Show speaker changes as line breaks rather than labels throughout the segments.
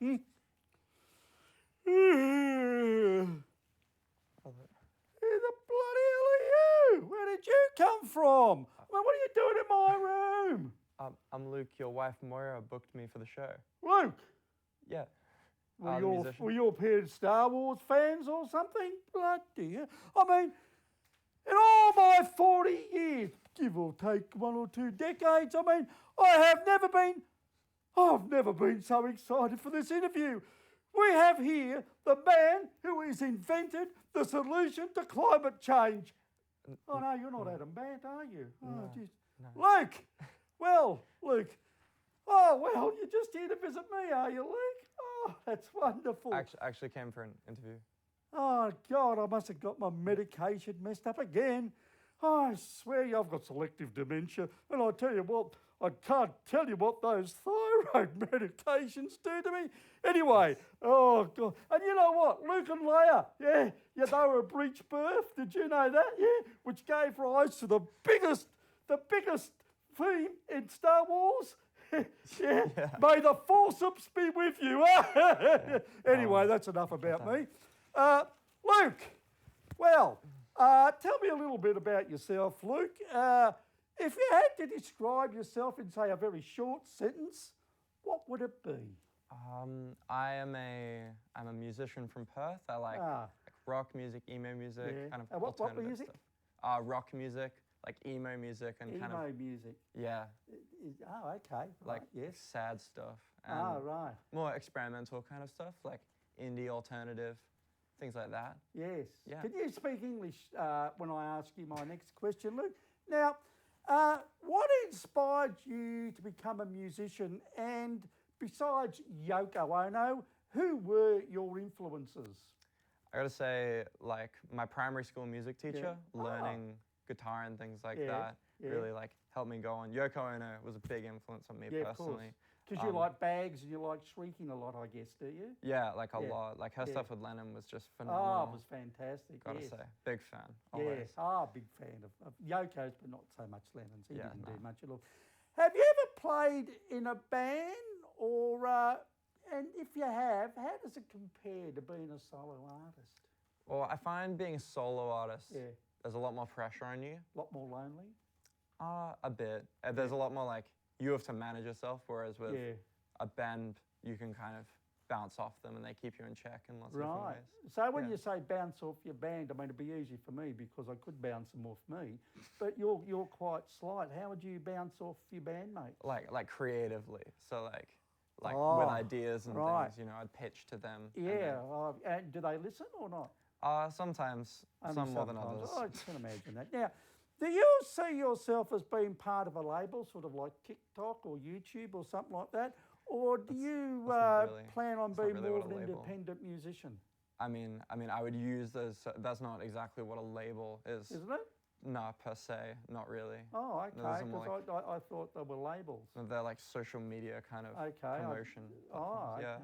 Who the bloody hell are you? Where did you come from? What are you doing in my room?
I'm Luke. Your wife Moira booked me for the show.
Luke,
Yeah.
were your parents Star Wars fans or something? Bloody hell. I mean, in all my 40 years, give or take 1 or 2 decades, I mean, I've never been so excited for this interview. We have here the man who has invented the solution to climate change. Oh, no, you're not Adam Bant, are you? Oh, jeez.
No.
Luke! Well, Luke. Oh, well, you're just here to visit me, are you, Luke? Oh, that's wonderful.
Actually came for an interview.
Oh, God, I must have got my medication messed up again. Oh, I swear you, I've got selective dementia. And I tell you what, I can't tell you what those thyroid medications do to me. Anyway, oh, God. And you know what? Luke and Leia, yeah, they were a breech birth. Did you know that? Yeah, which gave rise to the biggest theme in Star Wars. Yeah. May the forceps be with you. Anyway, that's enough about me. Luke, well, tell me a little bit about yourself, Luke. If you had to describe yourself in, say, a very short sentence, what would it be?
I'm a musician from Perth. I like rock music, emo music, kind of
what music?
Stuff. Rock music, like emo music, and kind of
music.
Yeah.
Oh, okay.
Like
yes.
sad stuff. And
right.
More experimental kind of stuff, like indie alternative, things like that.
Yes.
Yeah.
Can you speak English when I ask you my next question, Luke? Now, what inspired you to become a musician? And besides Yoko Ono, who were your influences?
I gotta say, like my primary school music teacher, learning guitar and things like that, really like helped me go on. Yoko Ono was a big influence on me personally.
Because you like Bags and you like Shrieking a lot, I guess, do you?
Yeah, like a lot. Like her stuff with Lennon was just phenomenal.
Oh, it was fantastic.
Gotta say, big fan. Always.
Yes, big fan of Yoko's, but not so much Lennon's. He didn't do much at all. Have you ever played in a band, or and if you have, how does it compare to being a solo artist?
Well, I find being a solo artist, there's a lot more pressure on you.
A lot more lonely?
A bit. There's a lot more like, you have to manage yourself, whereas with a band, you can kind of bounce off them and they keep you in check in lots of different ways.
So when you say bounce off your band, I mean, it'd be easy for me because I could bounce them off me, but you're quite slight. How would you bounce off your bandmates?
Like creatively. So like with ideas and things, you know, I'd pitch to them.
Yeah. And do they listen or not?
Sometimes, some more than others.
I can imagine that. Now, do you see yourself as being part of a label, sort of like TikTok or YouTube or something like that? Or do you plan on being more of an independent musician?
I mean, I would use those. That's not exactly what a label is.
Isn't it?
No, per se, not really.
Oh, okay. Because I thought they were labels.
They're like social media kind of promotion.
Okay.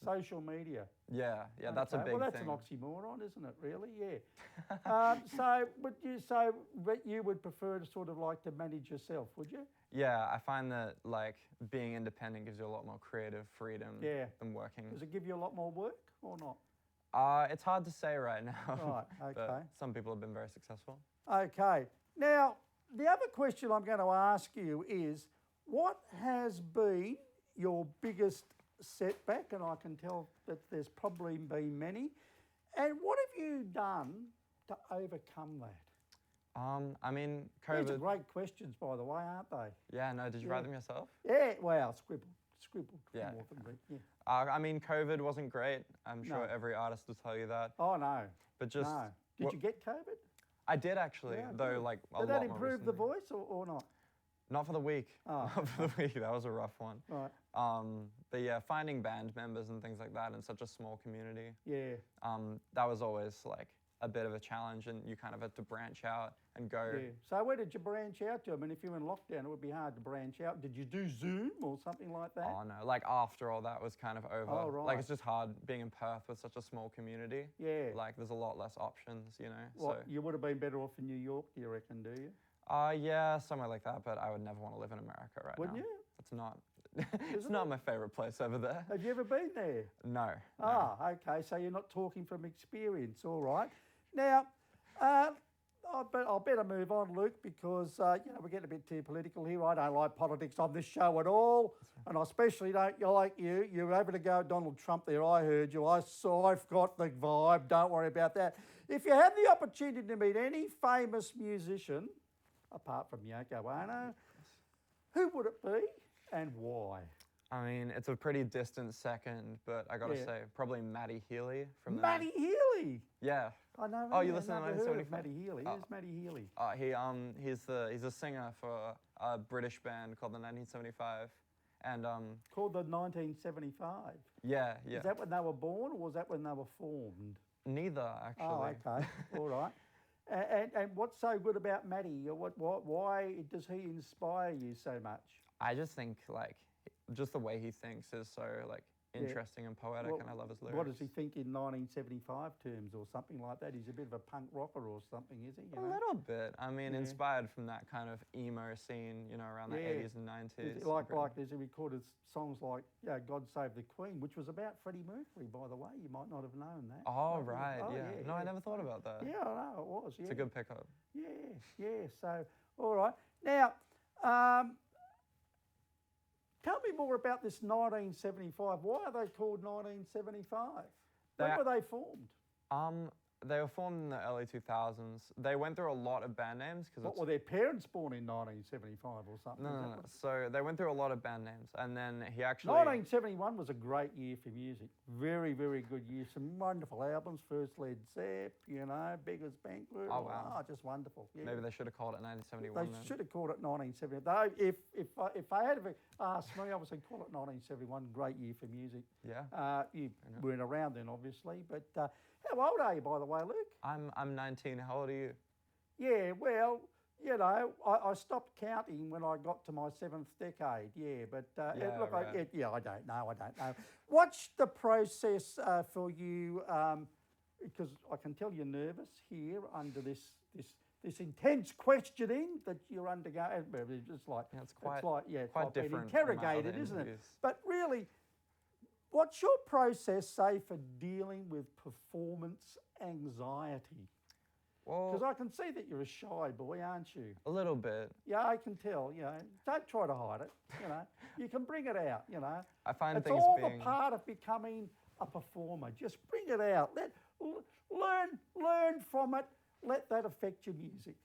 Social media.
Yeah, that's a big thing.
Well, that's an oxymoron, isn't it, really? Yeah. So would you say that you would prefer to sort of like to manage yourself, would you?
Yeah, I find that like being independent gives you a lot more creative freedom than working.
Does it give you a lot more work or not?
It's hard to say right now.
Right, okay.
But some people have been very successful.
Okay. Now, the other question I'm going to ask you is, what has been your biggest setback? And I can tell that there's probably been many. And what have you done to overcome that?
I mean, COVID...
These are great questions, by the way, aren't they?
Yeah, no, did you write them yourself?
Yeah, well, scribbled.
Yeah.
More than me.
I mean, COVID wasn't great. I'm sure every artist will tell you that.
Oh, no.
But just...
No. Did you get COVID?
I did actually, though like a lot more
Did that improve the
recently.
voice or not?
Not for the week.
Oh.
Not for the week. That was a rough one.
Right.
But yeah, finding band members and things like that in such a small community.
Yeah.
That was always like a bit of a challenge, and you kind of had to branch out and go.
Yeah. So where did you branch out to? I mean, if you're in lockdown, it would be hard to branch out. Did you do Zoom or something like that?
Oh no, like after all that was kind of over.
Oh, right.
Like it's just hard being in Perth with such a small community.
Yeah.
Like there's a lot less options, you know.
What, you would have been better off in New York, do you reckon, do you?
Yeah, somewhere like that, but I would never want to live in America right now.
Wouldn't you?
It's not, It's not my favourite place over there.
Have you ever been there?
No.
Ah, okay. So you're not talking from experience, all right. Now, I'll better move on, Luke, because we're getting a bit too political here. I don't like politics on this show at all, and I especially don't like you. You're having to go at Donald Trump there. I heard you. I've got the vibe. Don't worry about that. If you had the opportunity to meet any famous musician, apart from Yoko Ono, who would it be and why?
I mean, it's a pretty distant second, but I got to say, probably Matty Healy from the...
Matty Healy?
Yeah.
I know.
Oh, you listen to 1975?
Matty Healy. Who's Matty Healy?
He's a singer for a British band called the 1975, and
called the 1975.
Yeah.
Is that when they were born, or was that when they were formed?
Neither, actually.
Oh, okay. All right. And what's so good about Matty? Why does he inspire you so much?
I just think just the way he thinks is so interesting and poetic, and I love his lyrics.
What does he think in 1975 terms or something like that? He's a bit of a punk rocker or something, is he?
A little bit. I mean, inspired from that kind of emo scene, around the 80s and 90s.
He recorded songs like God Save the Queen, which was about Freddie Mercury, by the way. You might not have known that.
Oh, right, yeah. No, I never thought about that.
Yeah, I know, it was, yeah.
It's a good pickup.
Yeah, so, all right. Now, tell me more about this 1975. Why are they called 1975? When were they formed?
They were formed in the early 2000s. They went through a lot of band names.
Were their parents born in 1975 or something?
No. So they went through a lot of band names, and then he actually...
1971 was a great year for music. Very, very good year. Some wonderful albums. First Led Zepp, Beggars Banquet.
Oh, wow.
Just wonderful. Yeah.
Maybe they should have called it 1971
They should have called it 1970. Though, if I had asked me, I would say call it 1971. Great year for music.
Yeah.
You weren't around then, obviously, but how old are you, by the way, Luke?
I'm 19. How old are you?
Yeah, well, I stopped counting when I got to my 7th decade. Yeah, but look,
right.
I don't know. What's the process for you? Because I can tell you're nervous here under this intense questioning that you're undergoing. It's quite being
different.
Interrogated, isn't it? But really, what's your process, say, for dealing with performance anxiety?
Well,
because I can see that you're a shy boy, aren't you?
A little bit.
Yeah, I can tell. Don't try to hide it. You can bring it out.
I find
it's
things
all
being...
the part of becoming a performer. Just bring it out. Learn from it. Let that affect your music.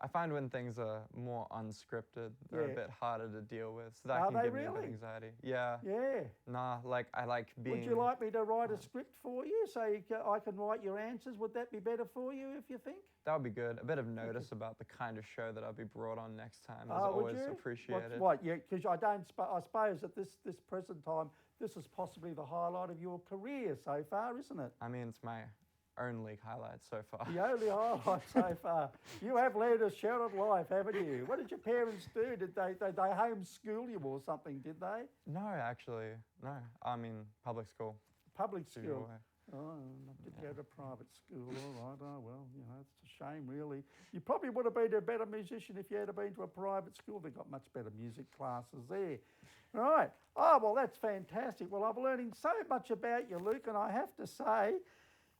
I find when things are more unscripted, they're a bit harder to deal with. So that
Are
can
they
give me a
really?
bit of anxiety. Yeah.
Yeah.
Nah, I like being...
Would you like me to write a script for you so I can write your answers? Would that be better for you, if you think?
That would be good. A bit of notice about the kind of show that I'll be brought on next time is always appreciated.
Yeah, because I suppose at this present time, this is possibly the highlight of your career so far, isn't it?
I mean, it's my only highlight so far.
The only highlight so far. You have led a sheltered life, haven't you? What did your parents do? Did they homeschool you or something, did they?
No, actually. No. I mean, public school.
Public school? Oh, not to go to private school. All right. Oh, well, it's a shame, really. You probably would have been a better musician if you had been to a private school. They've got much better music classes there. Right. Oh, well, that's fantastic. Well, I'm learning so much about you, Luke, and I have to say,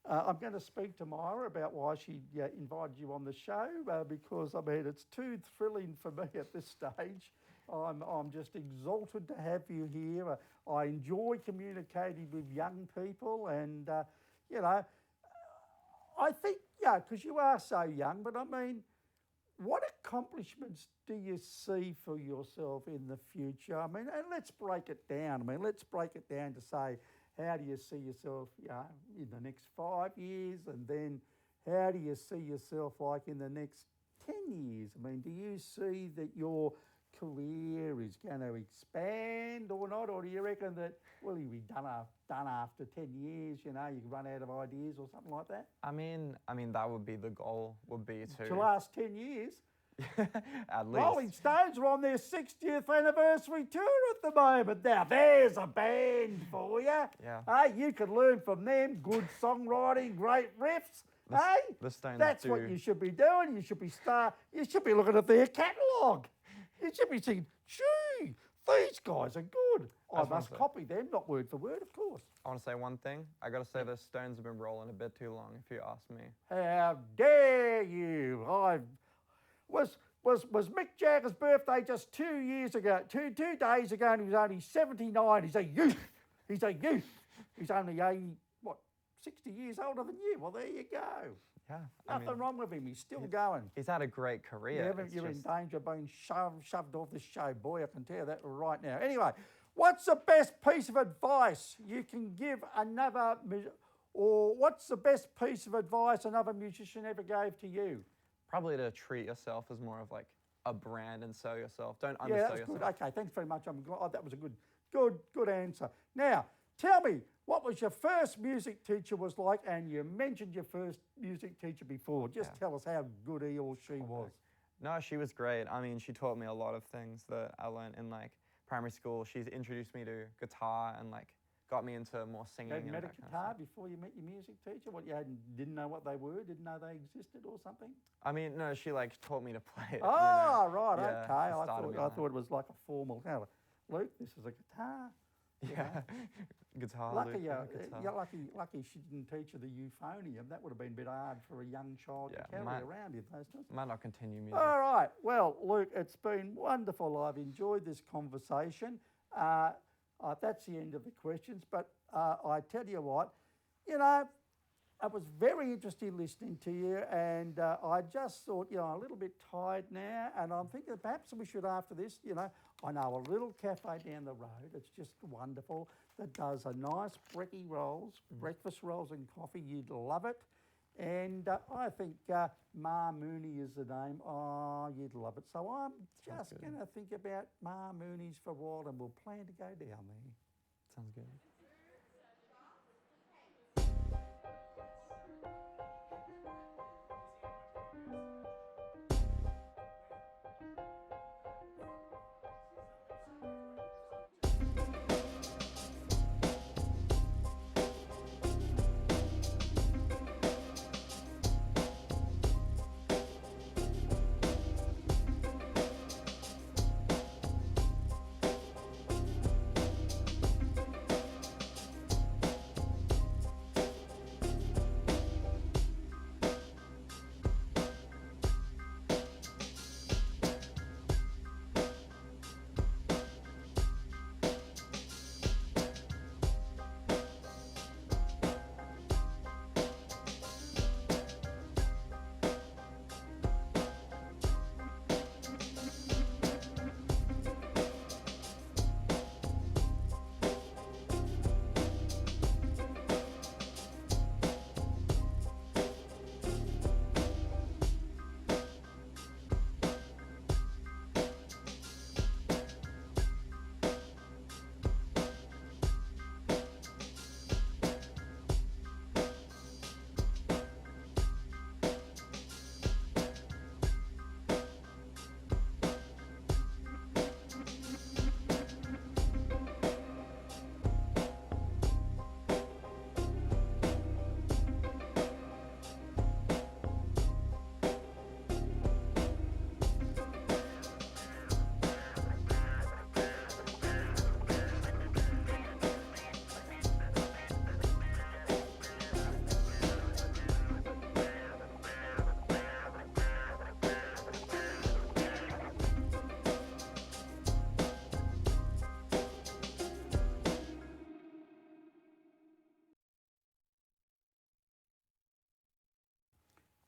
I'm going to speak to Myra about why she invited you on the show because, it's too thrilling for me at this stage. I'm just exalted to have you here. I enjoy communicating with young people and, I think, because you are so young, but I mean, what accomplishments do you see for yourself in the future? I mean, and let's break it down. Let's break it down to say, how do you see yourself in the next 5 years? And then how do you see yourself in the next 10 years? I mean, do you see that your career is going to expand or not? Or do you reckon that, well, you'll be done after 10 years, you can run out of ideas or something like that? I
mean, that would be the goal, would be
to last 10 years?
At least.
Rolling Stones are on their 60th anniversary tour at the moment. Now, there's a band for you.
Yeah.
Hey, you can learn from them. Good songwriting, great riffs.
The Stones
that's what you should be doing. You should be looking at their catalogue. You should be saying, gee, these guys are good. I
just wanna
must
say-
copy them, not word for word, of course.
I want to say one thing. I got to say the Stones have been rolling a bit too long, if you ask me.
How dare you? Was Mick Jagger's birthday just 2 years ago, two days ago, and he was only 79. He's a youth. He's a youth. He's only 60 years older than you. Well, there you go.
Yeah.
Nothing wrong with him. He's still going.
He's had a great career.
You're in danger of being shoved off this show, boy. I can tell you that right now. Anyway, what's the best piece of advice you can give another, or what's the best piece of advice another musician ever gave to you?
Probably to treat yourself as more of like a brand and sell yourself. Don't
Yeah,
undersell
that's
yourself.
good. Okay, thanks very much. That was a good answer. Now, tell me, what was your first music teacher was like? And you mentioned your first music teacher before. Just tell us how good he or she was.
No, she was great. I mean, she taught me a lot of things that I learned in like primary school. She's introduced me to guitar and like got me into more singing.
You had
and
met a
that kind of
guitar
stuff.
before you met your music teacher? What, didn't know what they were? Didn't know they existed or something?
I mean, no, she like taught me to play it.
Oh, right,
Yeah,
okay.
it
I
started me
thought
on
it was like a formal. Now, Luke, this is a guitar.
Yeah, guitar.
Lucky,
Luke,
you're lucky she didn't teach you the euphonium. That would have been a bit hard for a young child to carry around in those days.
Might not continue music.
All right. Well, Luke, it's been wonderful. I've enjoyed this conversation. That's the end of the questions. But I tell you what, I was very interested listening to you, and I just thought, I'm a little bit tired now, and I'm thinking perhaps we should, after this, I know a little cafe down the road. It's just wonderful that does a nice breakfast rolls and coffee. You'd love it. And I think Ma Mooney is the name. Oh, you'd love it. So I'm just going to think about Ma Mooney's for a while, and we'll plan to go down there.
Sounds good.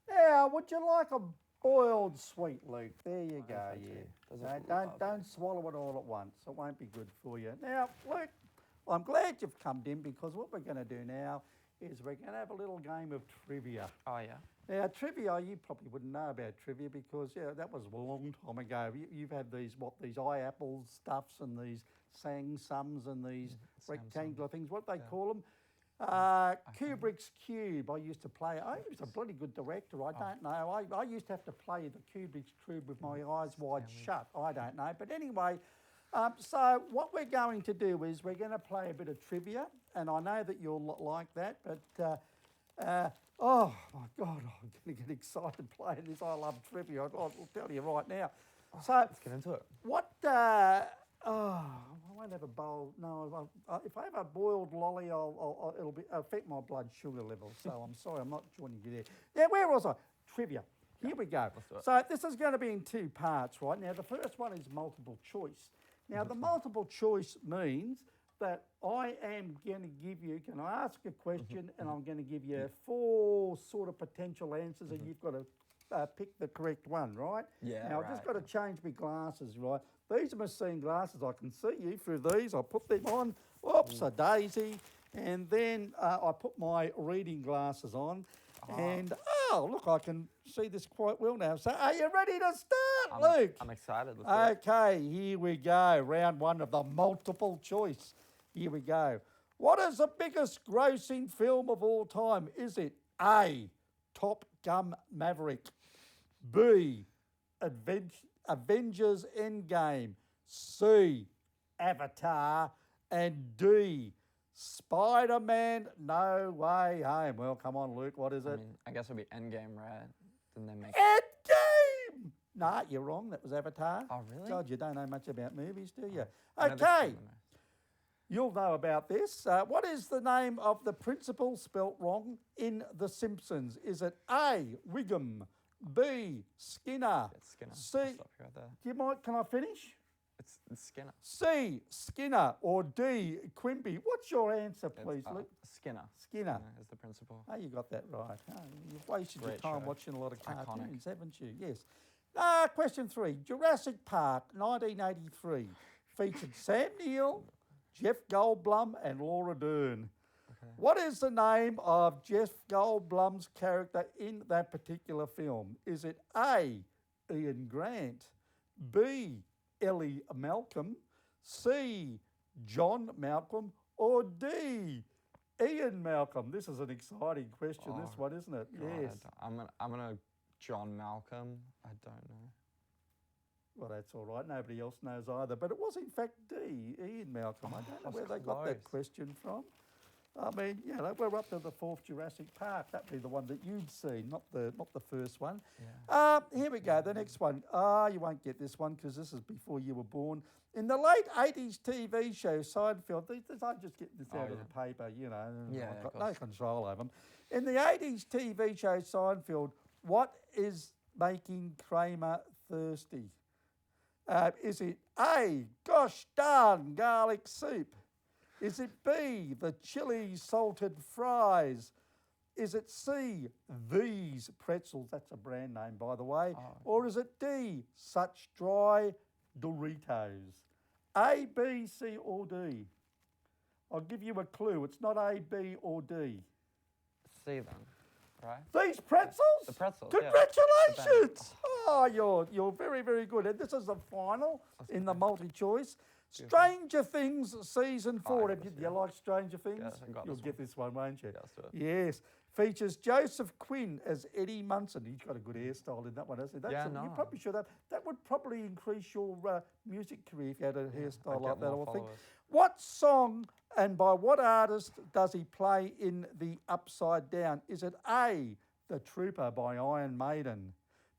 Now, would you like a boiled sweet, Luke? There you go.
thank you. Those
No,
are
don't swallow it all at once. It won't be good for you. Now, Luke, I'm glad you've come in, because what we're going to do now is we're going to have a little game of trivia.
Oh yeah.
Now, trivia, you probably wouldn't know about trivia because, that was a long time ago. You've had these iApple stuffs and these sang-sums and these rectangular things. What do they call them? Kubrick's Cube. I used to play. I was a bloody good director. I don't know. I used to have to play the Kubrick's Cube with my eyes wide shut. I don't know. But anyway, so what we're going to do is we're going to play a bit of trivia, and I know that you'll like that. But oh my God, I'm going to get excited playing this. I love trivia. I'll tell you right now. So
Let's get into it.
what Oh, I won't have a bowl. No, if I have a boiled lolly, it'll affect my blood sugar level. So I'm sorry, I'm not joining you there. Yeah, where was I? Trivia. Here we go.
Let's do it.
So this is going to be in two parts, right? Now, the first one is multiple choice. Now, the multiple choice means that I am going to give you, can I ask a question, and I'm going to give you 4 sort of potential answers, and you've got to pick the correct one, right?
Yeah,
Now, I've just got to change my glasses, right? These are my seeing glasses. I can see you through these. I put them on. Whoops, a daisy. And then I put my reading glasses on. And, oh, look, I can see this quite well now. So are you ready to start, Luke?
I'm excited. Let's do it.
Okay, here we go. Round 1 of the multiple choice. Here we go. What is the biggest grossing film of all time? Is it A, Top Gun Maverick, B, Avengers Endgame, C, Avatar, and D, Spider-Man No Way Home? Well, come on, Luke, what is it?
I guess it'll be Endgame, right? Didn't they make
Endgame! Nah, you're wrong. That was Avatar.
Oh, really?
God, you don't know much about movies, do you?
I know this
Okay,
film, though.
you'll know about this. What is the name of the principal spelt wrong in The Simpsons? Is it A, Wiggum, B, Skinner,
It's Skinner.
C,
I'll stop you right there.
do you mind, can I finish?
It's Skinner.
C, Skinner, or D, Quimby? What's your answer, please,
It's,
Luke?
Skinner.
Skinner.
Is the principal.
Oh, you got that right. Oh, you've wasted
Great
your time
show.
watching a lot of
It's iconic.
cartoons, haven't you? Yes. Question 3. Jurassic Park, 1983, featured Sam Neill, Jeff Goldblum, and Laura Dern.
Okay.
What is the name of Jeff Goldblum's character in that particular film? Is it A, Ian Grant, B, Ellie Malcolm, C, John Malcolm, or D, Ian Malcolm? This is an exciting question, this one, isn't it?
God,
Yes.
I'm gonna John Malcolm. I don't know.
Well, that's all right. Nobody else knows either. But it was, in fact, D, Ian Malcolm. I don't know
I
where
was
they got that
close.
question from. I mean, you know, we're up to the 4th Jurassic Park. That'd be the one that you'd seen, not the first one.
Yeah.
Here we go, the next one. You won't get this one because this is before you were born. In the late 80s TV show Seinfeld, I'm just getting this out of the paper, you know.
Yeah,
I've
of
got no
course.
control over them. In the 80s TV show Seinfeld, what is making Kramer thirsty? Is it A, gosh darn garlic soup? Is it B, the chili salted fries? Is it C, these pretzels? That's a brand name, by the way. Or is it D, such dry Doritos? A, B, C, or D? I'll give you a clue. It's not A, B, or D.
C then, right?
These pretzels?
The pretzels.
Congratulations! Oh, you're very, very good. And this is the final in the multi-choice. Stranger Things season 4.
I
Do
guess,
you like Stranger Things?
Yes, I got
You'll
this
get this one, won't you?
Yeah, let's do it.
Yes. Features Joseph Quinn as Eddie Munson. He's got a good hairstyle in that one, hasn't he?
Yeah,
You
no.
probably should have. That would probably increase your music career if you had a hairstyle
I'd
like
get
that, I
more
would think.
followers.
What song and by what artist does he play in The Upside Down? Is it A, The Trooper by Iron Maiden,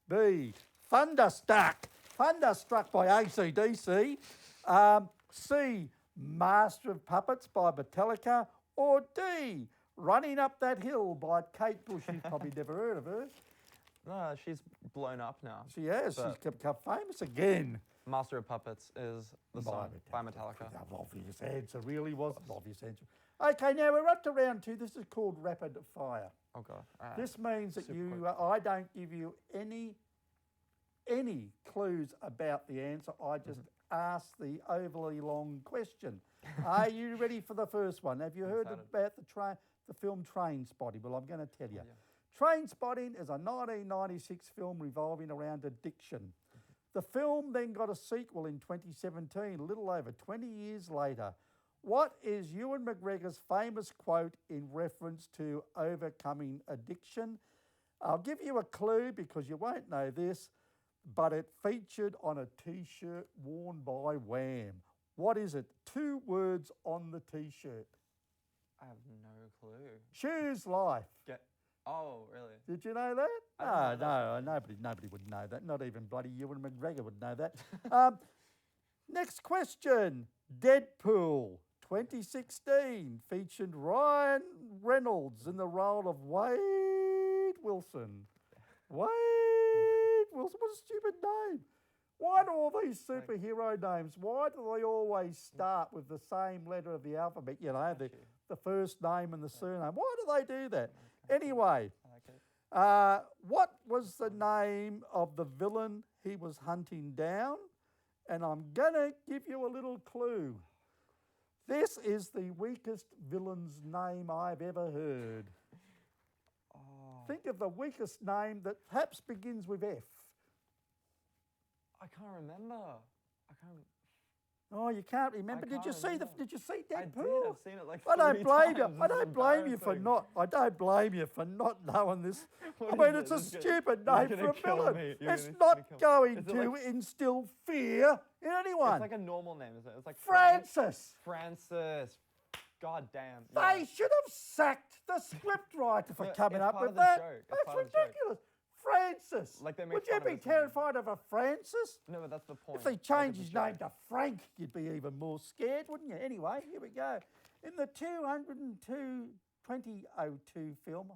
B, Thunderstruck by AC/DC, C, Master of Puppets by Metallica, or D, Running Up That Hill by Kate Bush? You've probably never heard of her.
No, she's blown up now.
She has.
But-
She's become famous again.
Master of Puppets is the song by Metallica.
Obvious answer, really was an obvious answer. Okay, now we're up to round 2. This is called rapid fire.
Oh god. All right.
This means that
Super
you,
quick.
I don't give you any clues about the answer. I just ask the overly long question. Are you ready for the first one? Have you heard
excited.
about the film Train Spotting? Well, I'm going to tell you.
Yeah.
Train Spotting is a 1996 film revolving around addiction. The film then got a sequel in 2017, a little over 20 years later. What is Ewan McGregor's famous quote in reference to overcoming addiction? I'll give you a clue because you won't know this, but it featured on a T-shirt worn by Wham. What is it? 2 words on the T-shirt.
I have no clue.
Choose life.
Oh, really?
Did you know that?
I didn't know
No, nobody would know that. Not even bloody Ewan McGregor would know that. Next question. Deadpool 2016 featured Ryan Reynolds in the role of Wade Wilson. Wade Wilson, what a stupid name. Why do all these superhero names, why do they always start with the same letter of the alphabet? You know, the first name and the surname. Why do they do that? Anyway, what was the name of the villain he was hunting down? And I'm going to give you a little clue. This is the weakest villain's name I've ever heard. Think of the weakest name that perhaps begins with F.
I can't remember. I can't.
Oh, you can't remember? Did you see Deadpool?
I did. I've seen it like
I don't blame you.
times.
I don't blame you for not. I don't blame you for not knowing this. I mean, it's a stupid name for a villain. It's not going to instill fear in anyone.
It's like a normal name, isn't it? It's like
Francis.
Francis. God damn.
They should have sacked the scriptwriter for coming up with that. That's ridiculous. Francis.
Like
Would you be terrified of a Francis?
No, but that's the point.
If they changed his name to Frank, you'd be even more scared, wouldn't you? Anyway, here we go. In the 2002 film,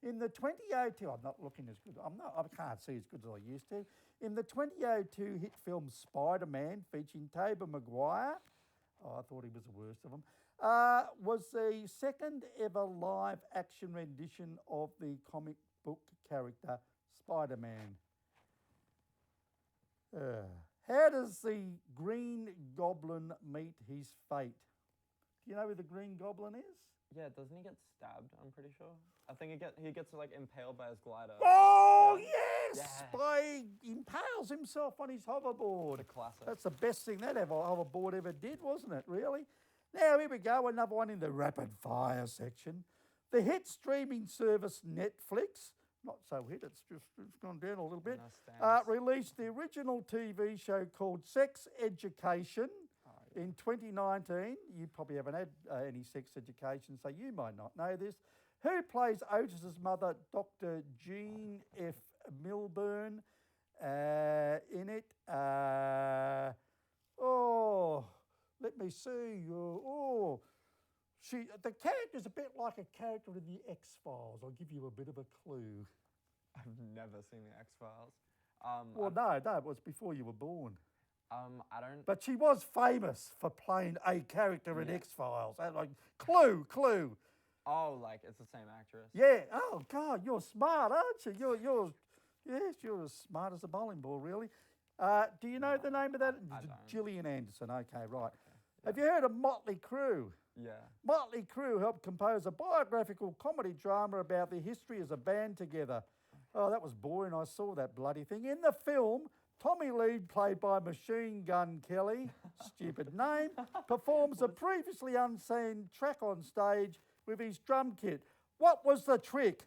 in the 2002, I'm not looking as good. I can't see as good as I used to. In the 2002 hit film Spider-Man, featuring Tobey Maguire, I thought he was the worst of them, was the second ever live action rendition of the comic book character Spider-Man. How does the Green Goblin meet his fate? Do you know who the Green Goblin is?
Yeah, doesn't he get stabbed? I'm pretty sure. I think he gets like impaled by his glider.
Oh yes! He impales himself on his hoverboard.
The classic.
That's the best thing that hoverboard ever did, wasn't it? Really? Now here we go. Another one in the rapid fire section. The hit streaming service Netflix, not so hit, it's gone down a little bit, released the original TV show called Sex Education in 2019. You probably haven't had any sex education, so you might not know this. Who plays Otis's mother, Dr. Jean F. Milburn, in it? Let me see. The character's a bit like a character in the X-Files. I'll give you a bit of a clue.
I've never seen the X-Files.
No, it was before you were born.
I don't...
But she was famous for playing a character in X-Files. Like, clue.
Oh, like it's the same actress?
Yeah. Oh, God, you're smart, aren't you? You're as smart as a bowling ball, really. Do you know the name of that?
I don't.
Gillian Anderson. Okay, right. Have you heard of Motley Crue?
Yeah.
Motley Crue helped compose a biographical comedy drama about their history as a band together. Oh, that was boring. I saw that bloody thing. In the film, Tommy Lee, played by Machine Gun Kelly, stupid name, performs a previously unseen track on stage with his drum kit. What was the trick?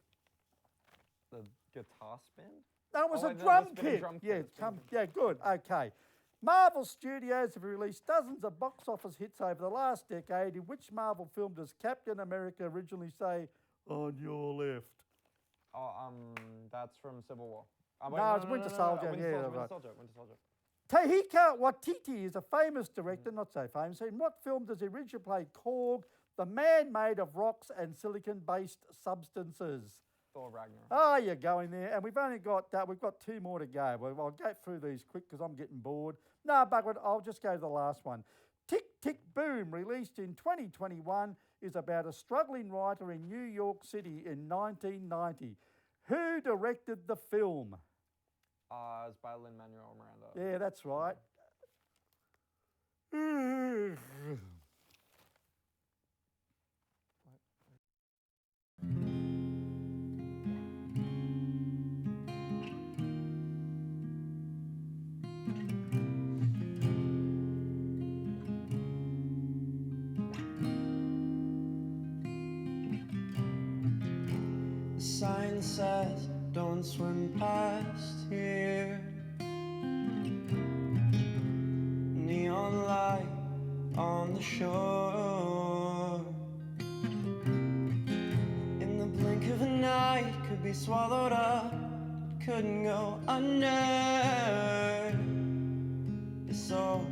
The guitar spin?
That was a drum kit. Good. Okay. Marvel Studios have released dozens of box office hits over the last decade. In which Marvel film does Captain America originally say, "On your left"?
Oh, that's from Civil War.
No, it's Winter Soldier.
Winter Soldier.
Taika Waititi is a famous director, not so famous. In what film does he originally play Korg, the man made of rocks and silicon-based substances?
Thor Ragnarok.
Oh, you're going there. And we've got two more to go. Well, I'll go through these quick because I'm getting bored. No, but I'll just go to the last one. Tick, Tick, Boom, released in 2021, is about a struggling writer in New York City in 1990. Who directed the film?
It's by Lin-Manuel Miranda.
Yeah, that's right.
The sign says, "Don't swim past here." Neon light on the shore. In the blink of an eye, could be swallowed up, but couldn't go under. It's so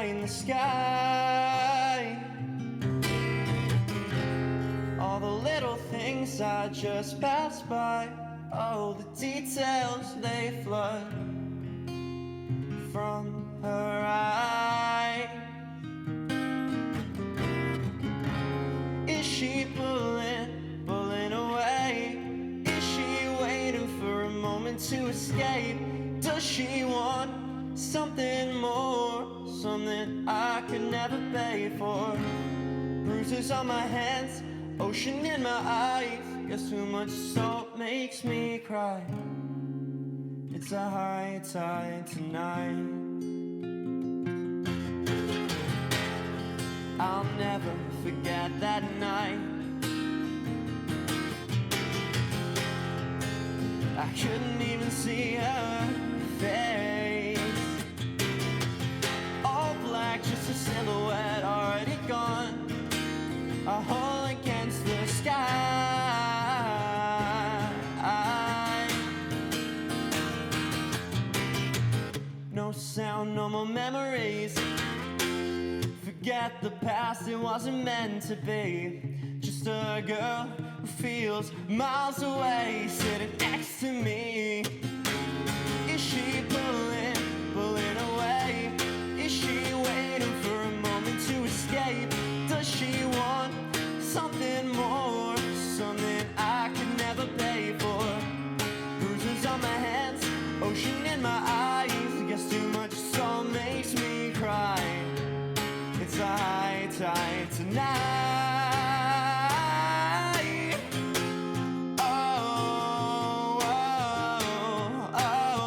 in the sky. All the little things I just passed by. Oh, the details they flood from her eyes. Is she pulling away? Is she waiting for a moment to escape? Does she want something more? Something I could never pay for. Bruises on my hands, ocean in my eyes. Guess too much salt makes me cry. It's a high tide tonight. I'll never forget that night. I couldn't even see her face. All black, just a silhouette, already gone. A hole against the sky. No sound, no more memories. Forget the past, it wasn't meant to be. Just a girl who feels miles away, sitting next to me. Is she pulling away? Is she waiting for a moment to escape? Does she want something more? Something I could never pay for. Bruises on my hands, ocean in my eyes. Guess too much salt makes me cry. It's a high tide tonight. Oh, oh, oh, oh,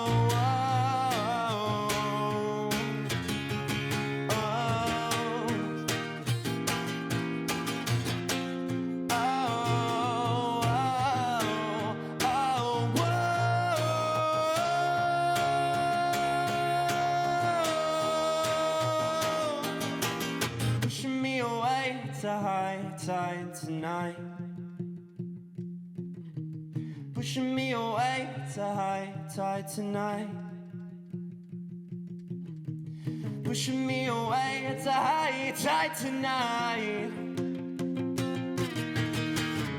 oh, pushing me away, it's a high tide tonight. Pushing me away, it's a high tide tonight. Pushing me away, it's a high tide tonight.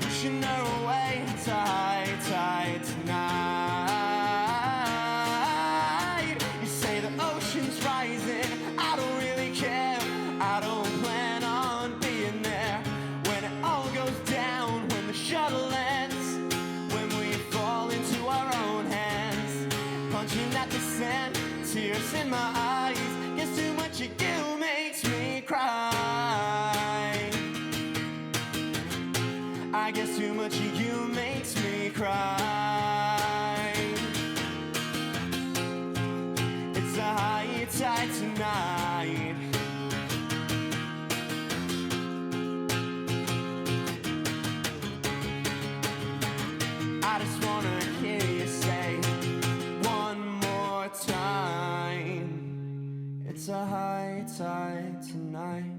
Pushing her away, it's a high tide tonight. You say the ocean's rising, I don't really care. I don't plan on being there when it all goes down, when the shuttle ends, when we fall into our own hands, punching at the sand, tears in my eyes. Guess too much of you makes me cry. I guess too much of you makes me cry. It's a high tide tonight. I just wanna hear you say one more time. It's a high tide tonight.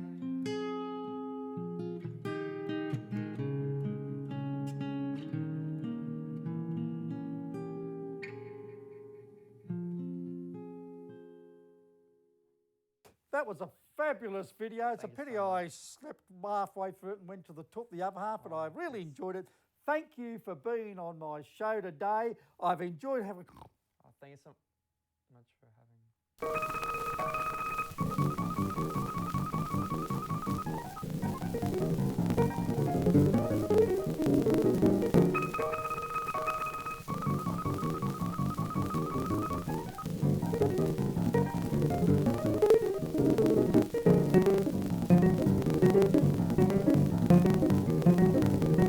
That was a fabulous video. It's a pity I slept halfway through it and went to the other half, but I really enjoyed it. Thank you for being on my show today. I've enjoyed having...
Oh, thank you so much for having me.